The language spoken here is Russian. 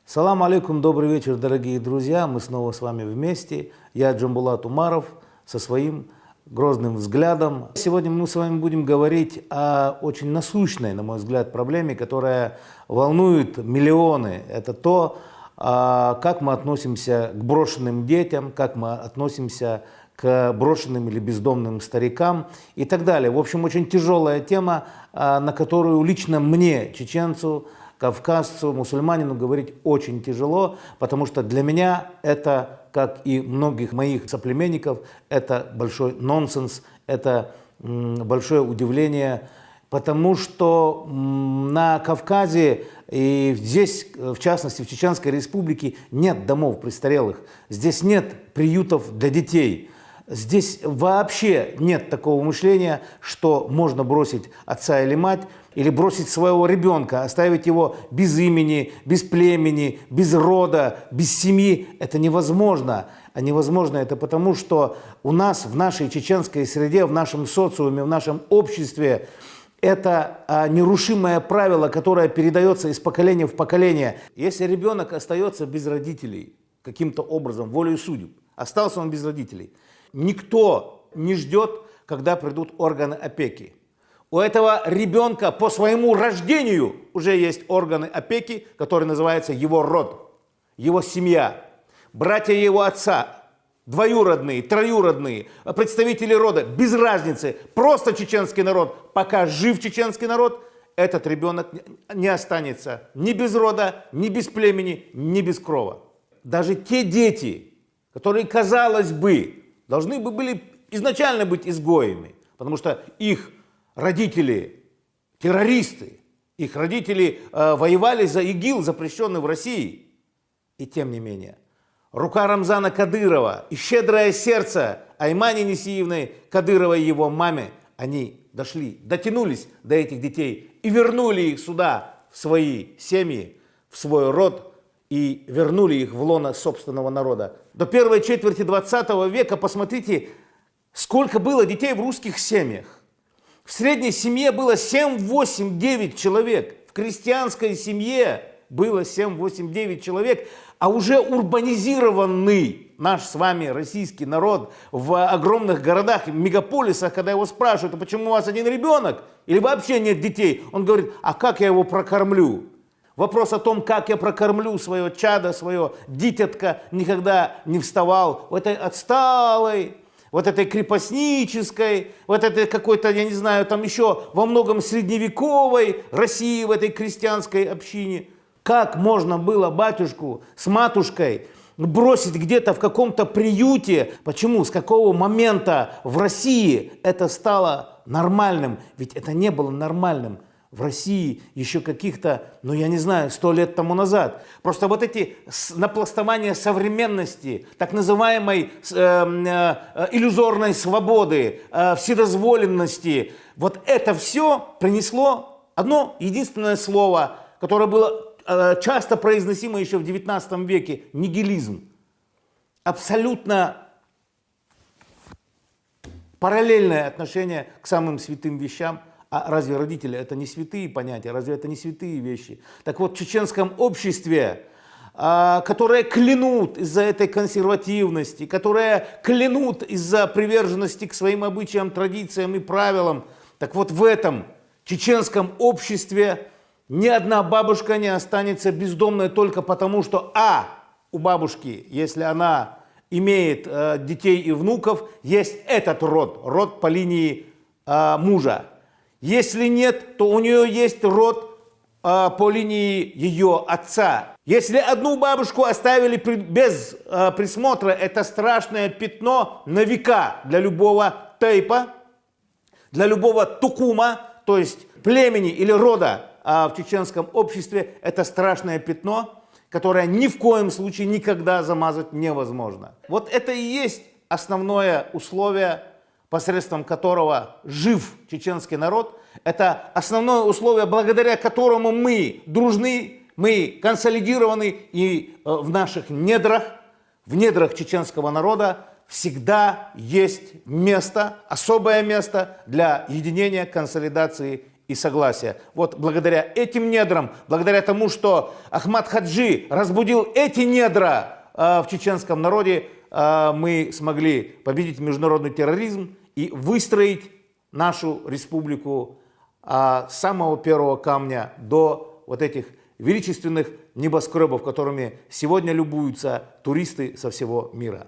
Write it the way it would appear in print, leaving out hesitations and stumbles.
Салам алейкум, добрый вечер, дорогие друзья. Мы снова с вами вместе. Я Джамбулат Умаров со своим грозным взглядом. Сегодня мы с вами будем говорить о очень насущной, на мой взгляд, проблеме, которая волнует миллионы. Это то, как мы относимся к брошенным детям, как мы относимся к брошенным или бездомным старикам и так далее. В общем, очень тяжелая тема, на которую лично мне, чеченцу, кавказцу, мусульманину, говорить очень тяжело, потому что для меня это, как и многих моих соплеменников, это большой нонсенс, это большое удивление, потому что на Кавказе и здесь, в частности, в Чеченской Республике, нет домов престарелых, здесь нет приютов для детей. Здесь вообще нет такого мышления, что можно бросить отца или мать, или бросить своего ребенка, оставить его без имени, без племени, без рода, без семьи. Это невозможно. А невозможно это потому, что у нас в нашей чеченской среде, в нашем социуме, в нашем обществе это нерушимое правило, которое передается из поколения в поколение. Если ребенок остается без родителей, каким-то образом, волею судеб, остался он без родителей, никто не ждет, когда придут органы опеки. У этого ребенка по своему рождению уже есть органы опеки, которые называются его род, его семья, братья его отца, двоюродные, троюродные, представители рода, без разницы, просто чеченский народ. Пока жив чеченский народ, этот ребенок не останется ни без рода, ни без племени, ни без крова. Даже те дети, которые, казалось бы, должны бы были изначально быть изгоями, потому что их родители террористы, их родители воевали за ИГИЛ, запрещенный в России. И тем не менее, рука Рамзана Кадырова и щедрое сердце Аймани Несиевны Кадыровой и его маме, они дошли, дотянулись до этих детей и вернули их сюда, в свои семьи, в свой род, и вернули их в лоно собственного народа. До первой четверти 20 века, посмотрите, сколько было детей в русских семьях. В средней семье было 7, 8, 9 человек. В крестьянской семье было 7, 8, 9 человек. А уже урбанизированный наш с вами российский народ в огромных городах, мегаполисах, когда его спрашивают, а почему у вас один ребенок или вообще нет детей, он говорит, а как я его прокормлю? Вопрос о том, как я прокормлю свое чадо, свое дитятко, никогда не вставал в этой отсталой, вот этой крепостнической, вот этой какой-то, я не знаю, там еще во многом средневековой России, в этой крестьянской общине. Как можно было батюшку с матушкой бросить где-то в каком-то приюте? Почему? С какого момента в России это стало нормальным? Ведь это не было нормальным в России еще каких-то, ну я не знаю, 100 лет тому назад. Просто вот эти напластования современности, так называемой иллюзорной свободы, вседозволенности, вот это все принесло одно единственное слово, которое было часто произносимо еще в 19 веке – нигилизм. Абсолютно параллельное отношение к самым святым вещам. А разве родители это не святые понятия, разве это не святые вещи? Так вот, в чеченском обществе, которые клянут из-за этой консервативности, которые клянут из-за приверженности к своим обычаям, традициям и правилам, так вот в этом чеченском обществе ни одна бабушка не останется бездомной только потому, что у бабушки, если она имеет детей и внуков, есть этот род по линии мужа. Если нет, то у нее есть род по линии ее отца. Если одну бабушку оставили без присмотра, это страшное пятно на века для любого тейпа, для любого тукума, то есть племени или рода в чеченском обществе. Это страшное пятно, которое ни в коем случае никогда замазать невозможно. Вот это и есть основное условие, посредством которого жив чеченский народ. Это основное условие, благодаря которому мы дружны, мы консолидированы, и в наших недрах, в недрах чеченского народа всегда есть место, особое место для единения, консолидации и согласия. Вот благодаря этим недрам, благодаря тому, что Ахмад Хаджи разбудил эти недра в чеченском народе, мы смогли победить международный терроризм и выстроить нашу республику с самого первого камня до вот этих величественных небоскребов, которыми сегодня любуются туристы со всего мира.